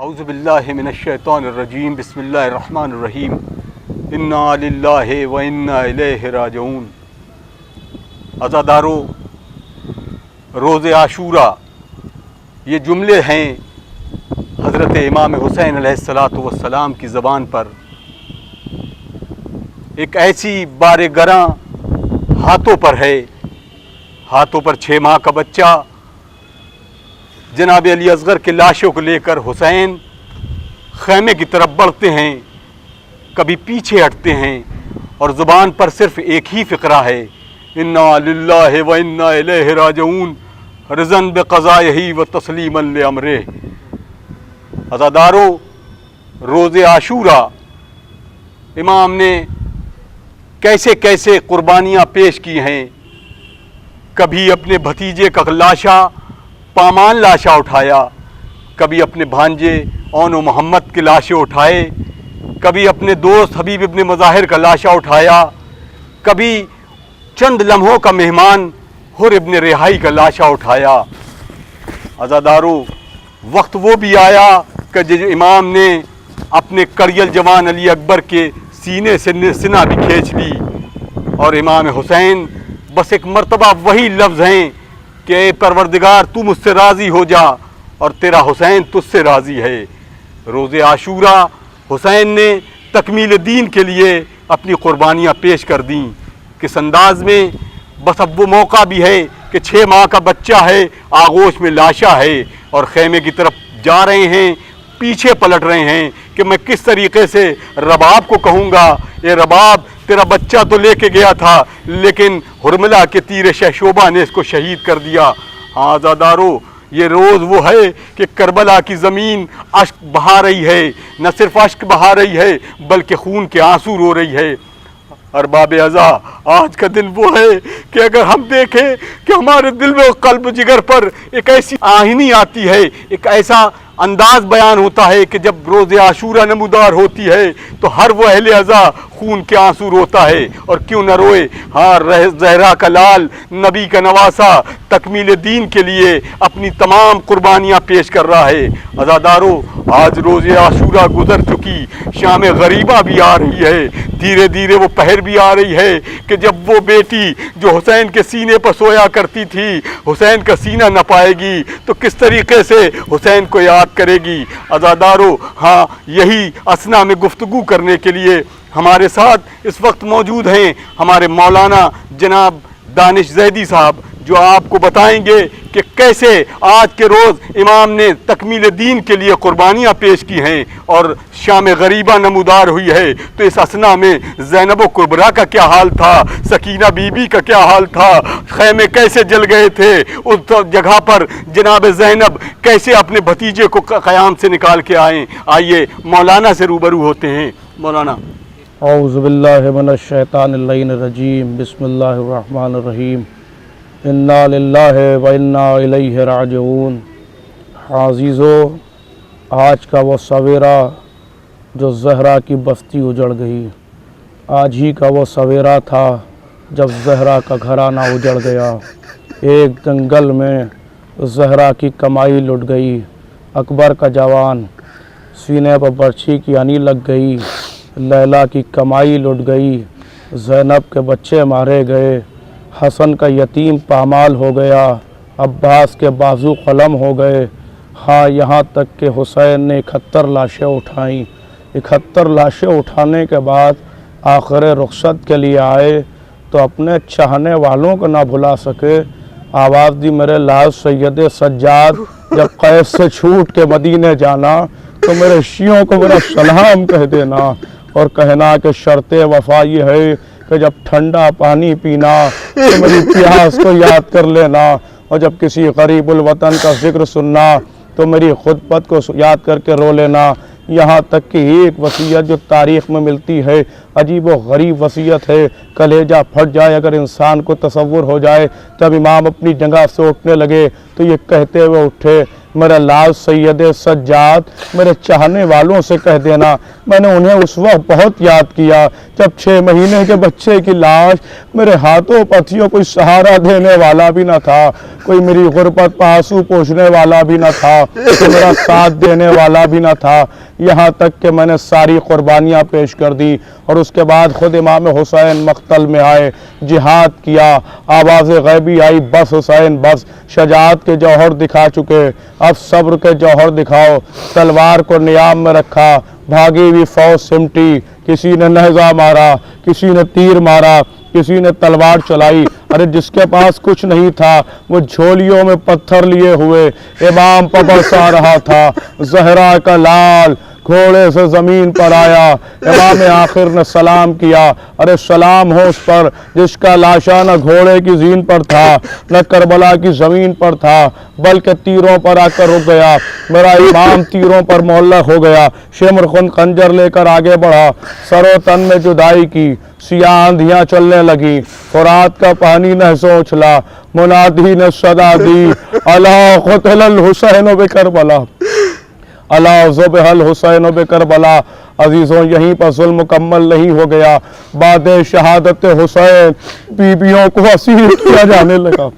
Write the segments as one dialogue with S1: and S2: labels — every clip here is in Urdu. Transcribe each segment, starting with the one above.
S1: اعوذ باللہ من الشیطان الرجیم بسم اللہ الرحمن الرحیم انا للہ و انا الیہ راجعون۔ عزادارو، روز عاشورہ یہ جملے ہیں حضرت امام حسین علیہ السلام کی زبان پر۔ ایک ایسی بار گراں ہاتھوں پر ہے، ہاتھوں پر 6 ماہ کا بچہ جناب علی اصغر کے لاشوں کو لے کر حسین خیمے کی طرف بڑھتے ہیں، کبھی پیچھے ہٹتے ہیں اور زبان پر صرف ایک ہی فقرہ ہے، انا للہ و انا الیہ راجعون رضا بقضائہ و تسلیما لامرہ۔ عزادارو، روز عاشورہ امام نے کیسے کیسے قربانیاں پیش کی ہیں۔ کبھی اپنے بھتیجے کا لاشا پامان لاشا اٹھایا، کبھی اپنے بھانجے اون و محمد کے لاشیں اٹھائے، کبھی اپنے دوست حبیب ابن مظاہر کا لاشا اٹھایا، کبھی چند لمحوں کا مہمان حر ابن رہائی کا لاشا اٹھایا۔ عزادارو، وقت وہ بھی آیا کہ جو امام نے اپنے کریل جوان علی اکبر کے سینے سے سینہ بھی کھینچ لی، اور امام حسین بس ایک مرتبہ وہی لفظ ہیں کہ اے پروردگار تو مجھ سے راضی ہو جا، اور تیرا حسین تجھ سے راضی ہے۔ روز عاشورہ حسین نے تکمیل دین کے لیے اپنی قربانیاں پیش کر دیں۔ کس انداز میں؟ بس اب وہ موقع بھی ہے کہ 6 ماہ کا بچہ ہے، آغوش میں لاشا ہے، اور خیمے کی طرف جا رہے ہیں، پیچھے پلٹ رہے ہیں کہ میں کس طریقے سے رباب کو کہوں گا، اے رباب تیرا بچہ تو لے کے گیا تھا لیکن حرملہ کے تیر شہشوبہ نے اس کو شہید کر دیا۔ ہاں عزادارو، یہ روز وہ ہے کہ کربلا کی زمین اشک بہا رہی ہے، نہ صرف اشک بہا رہی ہے بلکہ خون کے آنسو رو رہی ہے۔ ارباب عزا، آج کا دن وہ ہے کہ اگر ہم دیکھیں کہ ہمارے دل میں قلب جگر پر ایک ایسی آہنی آتی ہے، ایک ایسا انداز بیان ہوتا ہے کہ جب روز عاشورہ نمودار ہوتی ہے تو ہر وہ اہل عزا خون کے آنسو روتا ہے، اور کیوں نہ روئے۔ ہاں، زہرا کا لال، نبی کا نواسا تکمیل دین کے لیے اپنی تمام قربانیاں پیش کر رہا ہے۔ عزادارو، آج روز عاشورہ گزر چکی، شام غریبہ بھی آ رہی ہے، دھیرے دھیرے وہ پہر بھی آ رہی ہے کہ جب وہ بیٹی جو حسین کے سینے پر سویا کرتی تھی حسین کا سینہ نہ پائے گی تو کس طریقے سے حسین کو یاد کرے گی۔ عزادارو، ہاں، یہی اسنا میں گفتگو کرنے کے لیے ہمارے ساتھ اس وقت موجود ہیں ہمارے مولانا جناب دانش زیدی صاحب، جو آپ کو بتائیں گے کہ کیسے آج کے روز امام نے تکمیل دین کے لیے قربانیاں پیش کی ہیں اور شام غریبہ نمودار ہوئی ہے۔ تو اس اسنا میں زینب و کبریٰ کا کیا حال تھا، سکینہ بی بی کا کیا حال تھا، خیمے کیسے جل گئے تھے، اس جگہ پر جناب زینب کیسے اپنے بھتیجے کو قیام سے نکال کے آئیں۔ آئیے مولانا سے روبرو ہوتے ہیں۔ مولانا۔
S2: اعوذ باللہ من الشیطان اللعین الرجیم، بسم اللہ الرحمن الرحیم، انا للہ و انا الیہ راجعون۔ عزیزو، آج کا وہ سویرا جو زہرا کی بستی اجڑ گئی، آج ہی کا وہ سویرا تھا جب زہرا کا گھرانہ اجڑ گیا۔ ایک جنگل میں زہرا کی کمائی لٹ گئی، اکبر کا جوان سینے پر برچھی کی ہنی لگ گئی، لیلا کی کمائی لٹ گئی، زینب کے بچے مارے گئے، حسن کا یتیم پامال ہو گیا، عباس کے بازو قلم ہو گئے۔ ہاں، یہاں تک کہ حسین نے 71 لاشیں اٹھائیں۔ 71 لاشیں اٹھانے کے بعد آخر رخصت کے لیے آئے تو اپنے چاہنے والوں کو نہ بھلا سکے۔ آواز دی میرے لال سید سجاد، جب قیس سے چھوٹ کے مدینے جانا تو میرے شیعوں کو میرا سلام کہہ دینا، اور کہنا کہ شرط وفا یہ ہے کہ جب ٹھنڈا پانی پینا تو میری پیاس کو یاد کر لینا، اور جب کسی غریب الوطن کا ذکر سننا تو میری خطبت کو یاد کر کے رو لینا۔ یہاں تک کہ ایک وصیت جو تاریخ میں ملتی ہے، عجیب و غریب وصیت ہے، کلیجہ پھٹ جائے اگر انسان کو تصور ہو جائے۔ جب امام اپنی جگہ سے اٹھنے لگے تو یہ کہتے ہوئے اٹھے، میرے لال سید سجاد میرے چاہنے والوں سے کہہ دینا میں نے انہیں اس وقت بہت یاد کیا جب 6 مہینے کے بچے کی لاش میرے ہاتھوں پتھیوں کوئی سہارا دینے والا بھی نہ تھا، کوئی میری غربت پر آنسو پوچھنے والا بھی نہ تھا، کوئی میرا ساتھ دینے والا بھی نہ تھا، یہاں تک کہ میں نے ساری قربانیاں پیش کر دی اور اس کے بعد خود امام حسین مقتل میں آئے، جہاد کیا، آواز غیبی آئی بس حسین بس، شجاعت کے جوہر دکھا چکے، اب صبر کے جوہر دکھاؤ، تلوار کو نیام میں رکھا، بھاگی ہوئی فوج سمٹی، کسی نے نیزہ مارا، کسی نے تیر مارا، کسی نے تلوار چلائی، ارے جس کے پاس کچھ نہیں تھا وہ جھولیوں میں پتھر لیے ہوئے امام پر برسا رہا تھا، زہرا کا لال گھوڑے سے زمین پر آیا، امام آخر نے سلام کیا، ارے سلام ہو اس پر جس کا لاشا نہ گھوڑے کی زین پر تھا نہ کربلا کی زمین پر تھا بلکہ تیروں پر آ کر رک گیا، میرا امام تیروں پر معلق ہو گیا، شمر خن خنجر لے کر آگے بڑھا، سر و تن میں جدائی کی، سیاہ آندھیاں چلنے لگی، فرات کا پانی نہسوں اچھلا، منادی نے صدا دی، الا قتل الحسین بکربلا، الا ذبح الحسین بکربلا۔ عزیزوں یہیں پر ظلم مکمل نہیں ہو گیا، بعد شہادت حسین بیویوں کو اسیر کیا جانے لگا،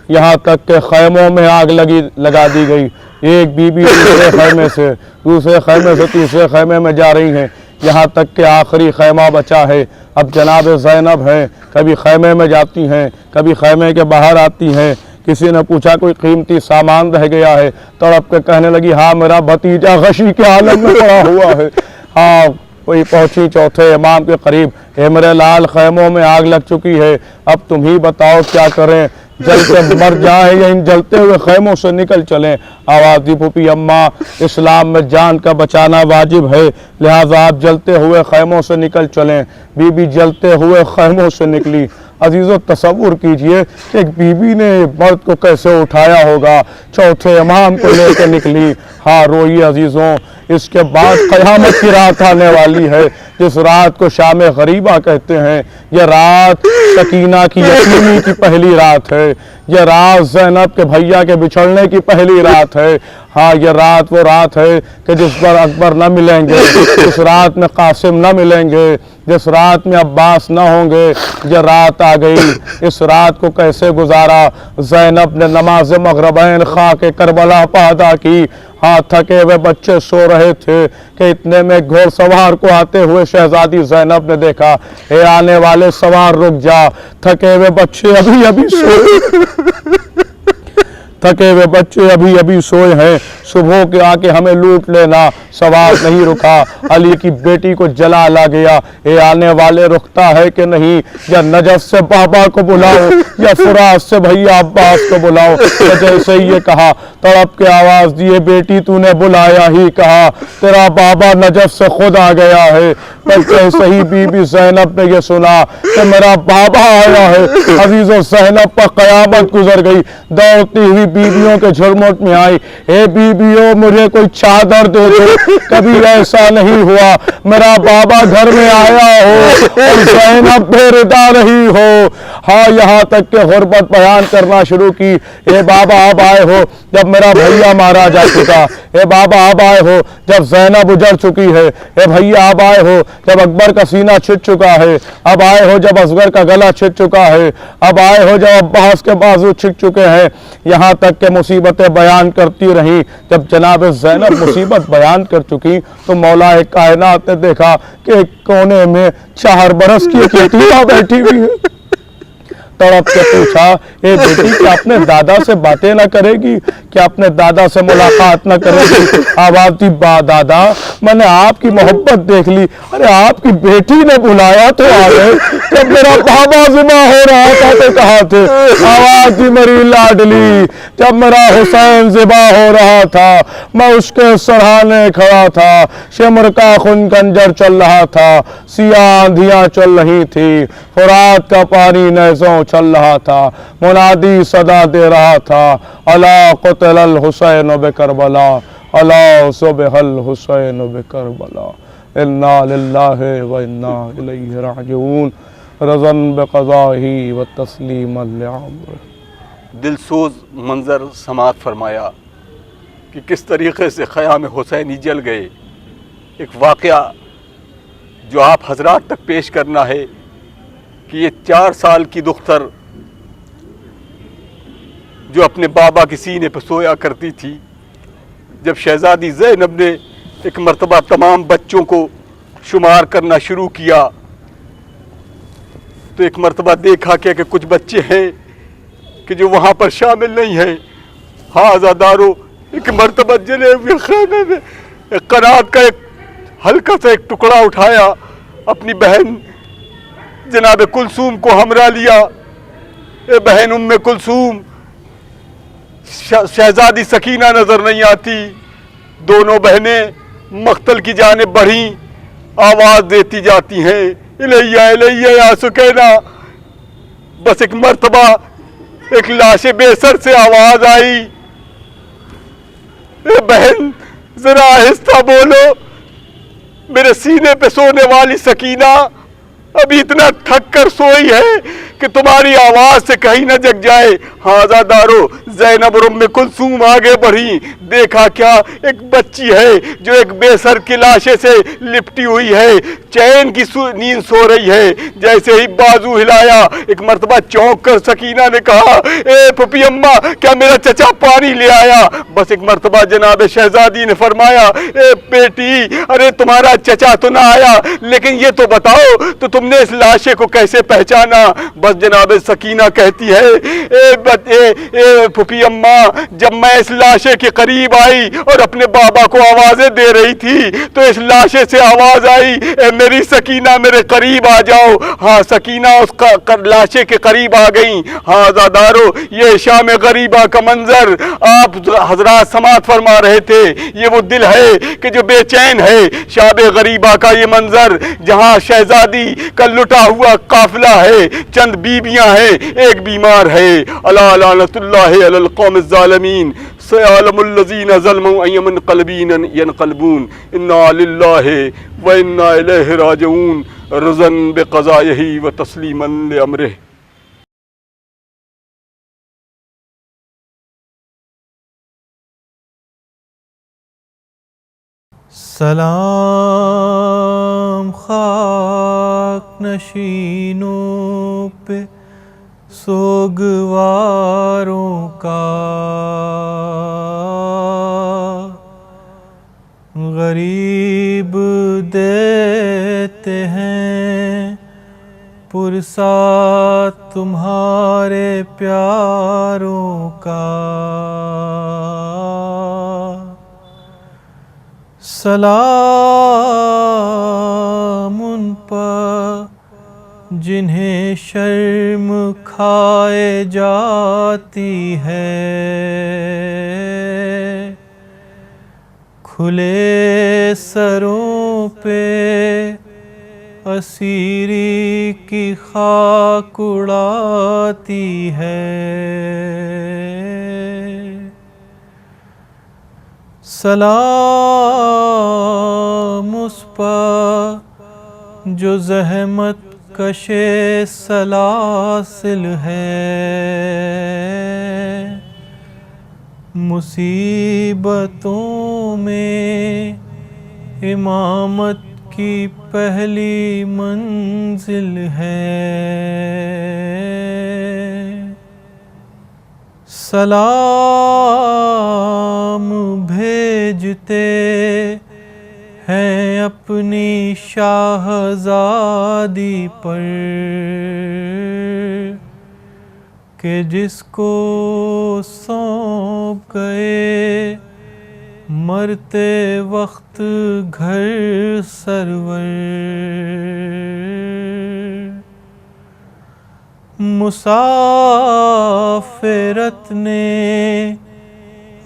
S2: یہاں تک کہ خیموں میں آگ لگا دی گئی، ایک بی بی دوسرے خیمے سے تیسرے خیمے میں جا رہی ہیں، یہاں تک کہ آخری خیمہ بچا ہے، اب جناب زینب ہیں، کبھی خیمے میں جاتی ہیں، کبھی خیمے کے باہر آتی ہیں، کسی نے پوچھا کوئی قیمتی سامان رہ گیا ہے، تڑپ کے کہنے لگی ہاں میرا بھتیجا غشی کے عالم میں پڑا ہوا ہے، ہاں کوئی پہنچی چوتھے امام کے قریب، اے میرے لال خیموں میں آگ لگ چکی ہے، اب تم ہی بتاؤ کیا کریں، جل کے مر جائیں یا ان جلتے ہوئے خیموں سے نکل چلیں؟ آواز دی پھوپھی اماں اسلام میں جان کا بچانا واجب ہے، لہٰذا آپ جلتے ہوئے خیموں سے نکل چلیں، بی بی جلتے ہوئے خیموں سے نکلی۔ عزیزو تصور کیجئے کہ ایک بی بی نے مرد کو کیسے اٹھایا ہوگا، چوتھے امام کو لے کے نکلی، ہاں روئی عزیزوں، اس کے بعد قیامت کی رات آنے والی ہے، جس رات کو شام غریبہ کہتے ہیں، یہ رات سکینہ کی یتیمی کی پہلی رات ہے، یہ رات زینب کے بھیا کے بچھڑنے کی پہلی رات ہے، ہاں یہ رات وہ رات ہے کہ جس پر اکبر نہ ملیں گے، جس رات میں قاسم نہ ملیں گے، جس رات میں عباس نہ ہوں گے، یہ رات آ گئی۔ اس رات کو کیسے گزارا؟ زینب نے نماز مغربین خاک کربلا پہ ادا کی، ہاں تھکے ہوئے بچے سو رہے تھے کہ اتنے میں گھوڑ سوار کو آتے ہوئے شہزادی زینب نے دیکھا، اے آنے والے سوار رک جا، تھکے ہوئے بچے ابھی سوئے ہیں، صبح کے آ کے ہمیں لوٹ لینا۔ سوار نہیں رکا، علی کی بیٹی کو جلا لا گیا، اے آنے والے رکتا ہے کہ نہیں، یا نجف سے بابا کو بلاؤ یا فرات سے بھیا عباس کو بلاؤ، جیسے ہی یہ کہا تڑپ کے آواز دیے، بیٹی تو نے بلایا ہی کہا، تیرا بابا نجف سے خود آ گیا ہے۔ بلکہ صحیح بی بی زینب نے یہ سنا کہ میرا بابا آیا ہے، عزیزو زینب پر قیامت گزر گئی، دوڑتی ہوئی بیویوں کے جھرمٹ میں آئی، اے بیویوں مجھے کوئی چادر دے دو، کبھی ایسا نہیں ہوا میرا بابا گھر میں آیا ہو اور زینب بے ردا رہی ہو۔ ہاں یہاں تک کہ غربت بیان کرنا شروع کی، اے بابا اب آئے ہو جب میرا بھیا مارا جا چکا، اے بابا اب آئے ہو جب زینب اجڑ چکی ہے، اے بھیا اب آئے ہو جب اکبر کا سینہ چھٹ چکا ہے، اب آئے ہو جب اصغر کا گلا چھٹ چکا ہے، اب آئے ہو جب عباس کے بازو چھٹ چکے ہیں۔ یہاں تک کہ مصیبتیں بیان کرتی رہی، جب جناب زینب مصیبت بیان کر چکی تو مولا کائنات نے دیکھا کہ ایک کونے میں 4 برس کی ایک یتیمہ بیٹھی ہوئی ہے، تڑپ کے پوچھا، اے بیٹی کیا اپنے دادا سے باتیں نہ کرے گی، کیا اپنے دادا سے ملاقات نہ کرے گی؟ آواز دی، با دادا میں نے آپ کی محبت دیکھ لی، ارے آپ کی بیٹی نے بلایا تو آ گئے، جب میرا بابا ذبح ہو رہا تھا تو کہاں تھے؟ آواز دی، میری لاڈلی جب میرا حسین ذبح ہو رہا تھا میں اس کے سرہانے کھڑا تھا، شمر کا خون کنجر چل رہا تھا، سیاہ آندھیاں چل رہی تھی، فرات کا پانی نیزوں چل رہا تھا، منادی صدا دے رہا تھا، الا قتل الحسین بکربلا، الا ذبح الحسین بکربلا، انا للہ و انا الیہ راجعون، رضا بقضائہ و تسلیما لامرہ۔
S1: دلسوز منظر سماعت فرمایا۔ کہ کس طریقے سے خیام حسینی جل گئے، ایک واقعہ جو آپ حضرات تک پیش کرنا ہے کہ یہ 4 سال کی دختر جو اپنے بابا کے سینے پہ سویا کرتی تھی، جب شہزادی زینب نے ایک مرتبہ تمام بچوں کو شمار کرنا شروع کیا تو ایک مرتبہ دیکھا کہ کچھ بچے ہیں کہ جو وہاں پر شامل نہیں ہیں۔ ہاذا دارو، ایک مرتبہ جلے ہوئے خیمے میں ایک قنات کا ایک ہلکا سا ایک ٹکڑا اٹھایا، اپنی بہن جناب کلثوم کو ہمراہ لیا۔ اے بہن ام کلثوم، شہزادی سکینہ نظر نہیں آتی۔ دونوں بہنیں مقتل کی جانب بڑھیں، آواز دیتی جاتی ہیں، الیہ الیہ یا سکینہ۔ بس ایک مرتبہ ایک لاش بے سر سے آواز آئی، اے بہن ذرا آہستہ بولو، میرے سینے پہ سونے والی سکینہ ابھی اتنا تھک کر سوئی ہے کہ تمہاری آواز سے کہیں نہ جگ جائے۔ ہاذا دارو، زینب اور ام کلثوم آگے بڑھی، دیکھا کیا ایک بچی ہے جو ایک بے سر کی لاشے سے لپٹی ہوئی ہے، چین کی نیند سو رہی ہے۔ جیسے ہی بازو ہلایا، ایک مرتبہ چونک کر سکینہ نے کہا، اے پھپھی اماں، کیا میرا چچا پانی لے آیا؟ بس ایک مرتبہ جناب شہزادی نے فرمایا، اے بیٹی، ارے تمہارا چچا تو نہ آیا، لیکن یہ تو بتاؤ تو تم نے اس لاشے کو کیسے پہچانا؟ بس جناب سکینہ کہتی ہے، اے پھپھی اماں، جب میں اس لاشے کے قریب آئی اور اپنے بابا کو آوازیں دے رہی تھی تو اس لاشے سے آواز آئی، اے میری سکینہ میرے قریب آ جاؤ۔ ہاں، سکینہ اس لاشے کے قریب آ گئیں۔ ہاں زادارو، یہ شام غریبہ کا منظر آپ حضرات سماعت فرما رہے تھے، یہ وہ دل ہے کہ جو بے چین ہے۔ شام غریبہ کا یہ منظر جہاں شہزادی کا لٹا ہوا قافلہ ہے، چند بیویاں ہیں، ایک بیمار ہے۔ الا لعنت اللہ علی القوم الظالمین، سيعلم الذين ظلموا أي منقلب ينقلبون، إنا لله وإنا إليه راجعون، رضا بقضائه وتسليما لأمره۔
S3: سلام خاک نشینوں پہ سوگواروں کا، غریب دیتے ہیں پرسا تمہارے پیاروں کا۔ سلام ان پر جنہیں شرم کھائے جاتی ہے، کھلے سروں پہ اسیری کی خاک اڑاتی ہے۔ سلام اس پر جو زحمت کشے سلاسل ہے، مصیبتوں میں امامت کی پہلی منزل ہے۔ سلام بھیجتے ہیں اپنی شاہزادی پر کہ جس کو سونپ گئے مرتے وقت گھر سرور۔ مسافرت نے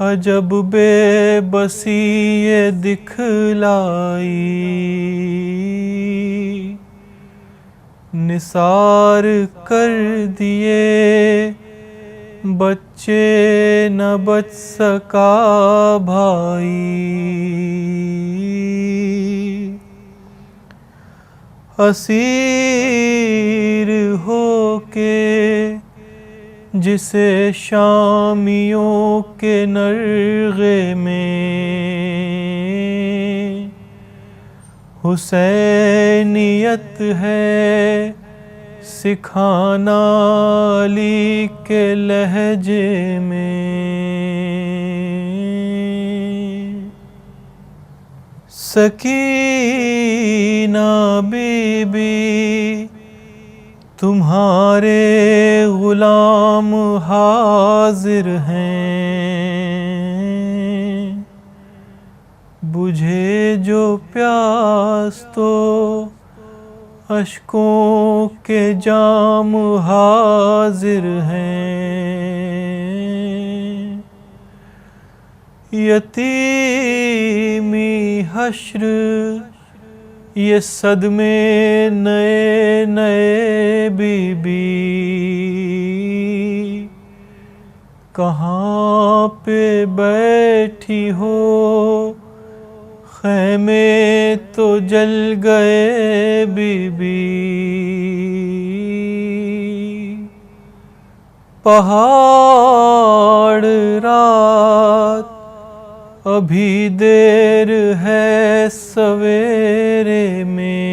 S3: عجب بے بسی یہ دکھلائی، نثار کر دیے بچے نہ بچ سکا بھائی۔ اسیر ہو کے جسے شامیوں کے نرغے میں حسینیت ہے سکھانا علی کے لہجے میں۔ سکینہ بی بی تمہارے غلام حاضر ہیں، بجھے جو پیاس تو اشکوں کے جام حاضر ہیں۔ یتیمی حشر یہ صدمے نئے نئے بی بی، کہاں پہ بیٹھی ہو خیمے تو جل گئے بی بی۔ پہاڑ رات ابھی دیر ہے سویرے میں،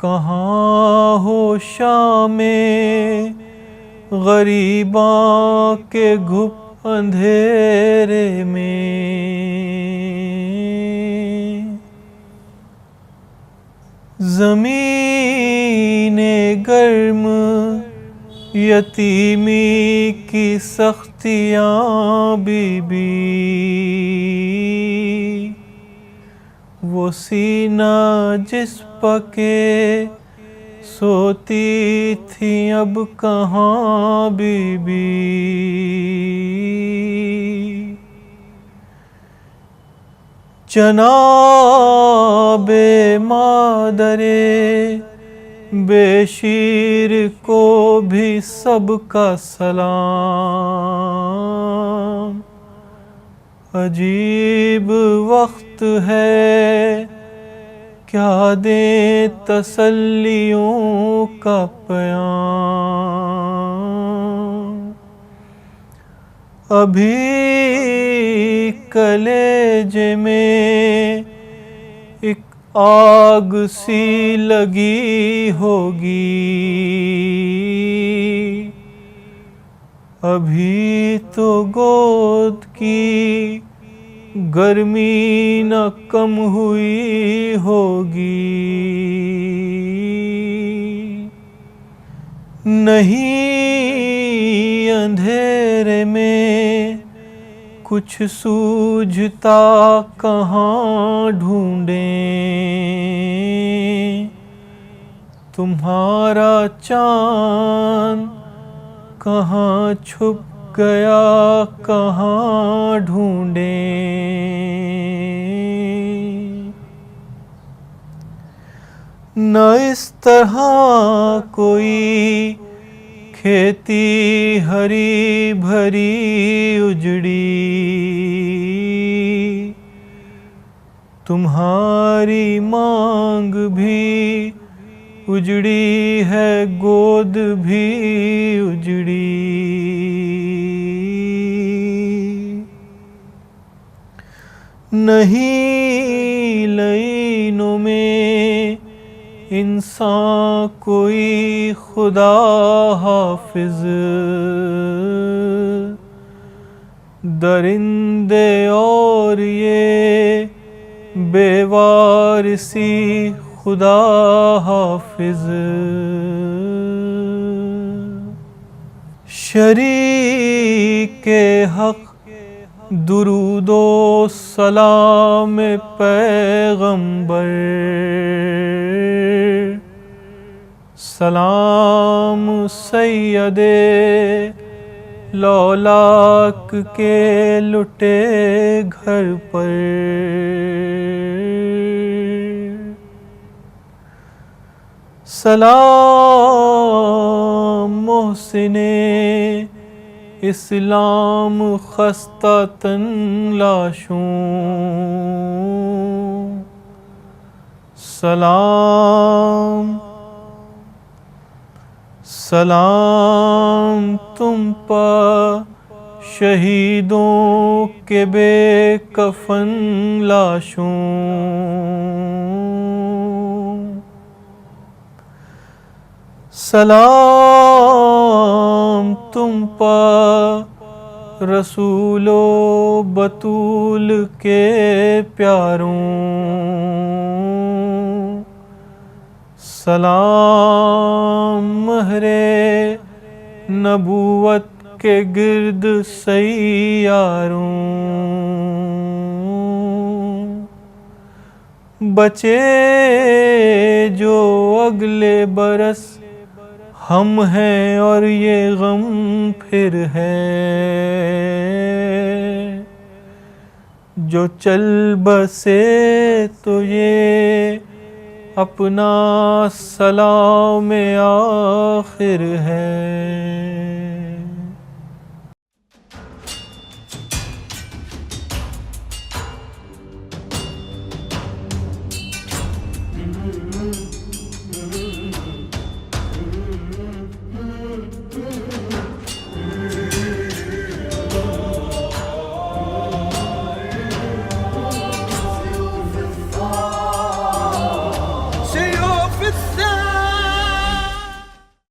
S3: کہاں ہو شام غریباں کے گھپ اندھیرے میں۔ زمین گرم یتیمی کی سختیاں بی بی، وہ سینہ جس پکے سوتی تھی اب کہاں بی بی۔ جناب مادر بے شیر کو بھی سب کا سلام، عجیب وقت ہے کیا دیں تسلیوں کا پیام۔ ابھی کلیجے میں ایک آگ سی لگی ہوگی، ابھی تو گود کی گرمی نہ کم ہوئی ہوگی۔ نہیں اندھیرے میں کچھ سوجھتا کہاں ڈھونڈیں، تمہارا چاند کہاں چھپ گیا کہاں ڈھونڈیں۔ نہ اس طرح کوئی کھیتی ہری بھری اجڑی، تمہاری مانگ بھی اجڑی ہے گود بھی اجڑی۔ نہیں لینوں میں انسان کوئی خدا حافظ، درندے اور یہ بے وارثی خدا حافظ۔ شریک حق درود و سلام پیغمبر، سلام سید لولاک کے لٹے گھر پر، سلام محسن اسلام خستہ تن لاشوں، سلام سلام تم پر شہیدوں کے بے کفن لاشوں، سلام تم پر رسول و بطول کے پیاروں، سلام مہر نبوت کے گرد سیاروں، بچے جو اگلے برس ہم ہیں اور یہ غم پھر ہے، جو چل بسے تو یہ اپنا سلام آخر ہے۔